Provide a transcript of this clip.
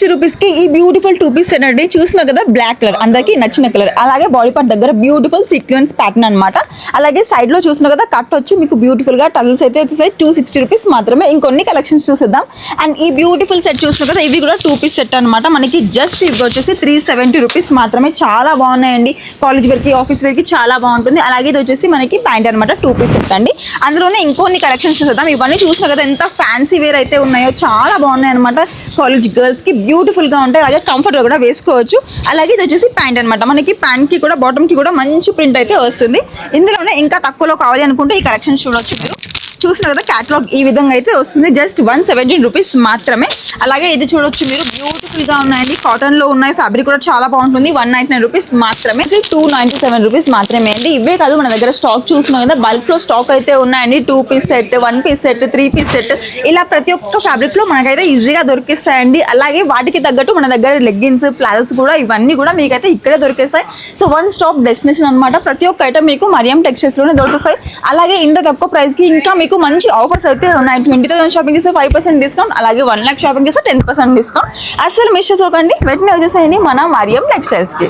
260 రూపీస్కి ఈ beautiful 2 piece set అండి. చూసినా కదా బ్లాక్ కలర్, అందరికీ నచ్చిన కలర్. అలాగే బాడీ పార్ట్ దగ్గర బ్యూటిఫుల్ సీక్వెన్స్ ప్యాటర్న్ అనమాట. అలాగే సైడ్ లో చూసినా కదా కట్ వచ్చి మీకు బ్యూటిఫుల్ గా టజల్స్ అయితే వచ్చేసాయి. 260 రూపీస్ మాత్రమే. ఇంకొన్ని కలెక్షన్స్ చూసేద్దాం. అండ్ ఈ బ్యూటిఫుల్ సెట్ చూసినా కదా ఇవి కూడా 2 పీస్ సెట్ అనమాట. మనకి జస్ట్ ఇవి వచ్చేసి 370 రూపీస్ మాత్రమే. చాలా బాగున్నాయండి. కాలేజ్ వేర్ కి, ఆఫీస్ వేర్ కి చాలా బాగుంటుంది. అలాగే ఇది వచ్చేసి మనకి ప్యాంట్ అనమాట. 2 పీస్ సెట్ అండి. అందులోనే ఇంకొన్ని కలెక్షన్స్ చూసేద్దాం. ఇవన్నీ చూసినా కదా ఎంత ఫ్యాన్సీ వేర్ అయితే ఉన్నాయో, చాలా బాగున్నాయి అనమాట. కాలేజ్ గర్ల్స్ కి బ్యూటిఫుల్ గా ఉంటాయి. అలాగే కంఫర్ట్ గా కూడా వేసుకోవచ్చు. అలాగే ఇది వచ్చేసి ప్యాంట్ అనమాట. మనకి ప్యాంట్ కి కూడా బాటమ్ కి కూడా మంచి ప్రింట్ అయితే వస్తుంది. ఇందులోనే ఇంకా తక్కువలో కావాలి అనుకుంటే ఈ కలెక్షన్ చూడొచ్చు మీరు. చూసిన కదా క్యాటలాగ్ ఈ విధంగా అయితే వస్తుంది. జస్ట్ 117 రూపీస్ మాత్రమే. అలాగే ఇది చూడొచ్చు మీరు, బ్యూటిఫుల్ గా ఉన్నాయండి. కాటన్ లో ఉన్నాయి. ఫ్యాబ్రిక్ కూడా చాలా బాగుంటుంది. 199 రూపీస్ మాత్రమే. 297 రూపీస్ మాత్రమే అండి. ఇవే కాదు మన దగ్గర స్టాక్ చూస్తున్నాం కదా, బల్క్ లో స్టాక్ అయితే ఉన్నాయండి. 2 piece set, 1 piece set, 3 piece set, ఇలా ప్రతి ఒక్క ఫ్యాబ్రిక్ లో మనకైతే ఈజీగా దొరికిస్తాయండి. అలాగే వాటికి తగ్గట్టు మన దగ్గర లెగ్గిన్స్, ప్లాజోస్ కూడా ఇవన్నీ కూడా మీకైతే ఇక్కడే దొరికేస్తాయి. సో వన్ స్టాప్ డెస్టినేషన్ అనమాట. ప్రతి ఒక్క ఐటమ్ మీకు మరియం టెక్స్టైల్స్ లోనే దొరుకుతాయి. అలాగే ఇంత తక్కువ ప్రైస్ కి ఇంకా మీకు మంచి ఆఫర్స్ అయితే ఉన్నాయి. 20,000 షాపింగ్ చేస్తే 5% డిస్కౌంట్, అలాగే 1 lakh షాపింగ్ చేస్తే 10% డిస్కౌంట్. అసలు మిస్ చేసుకోకండి. వెంటనే వచ్చేసేయండి మన మరియం టెక్స్టైల్స్ కి.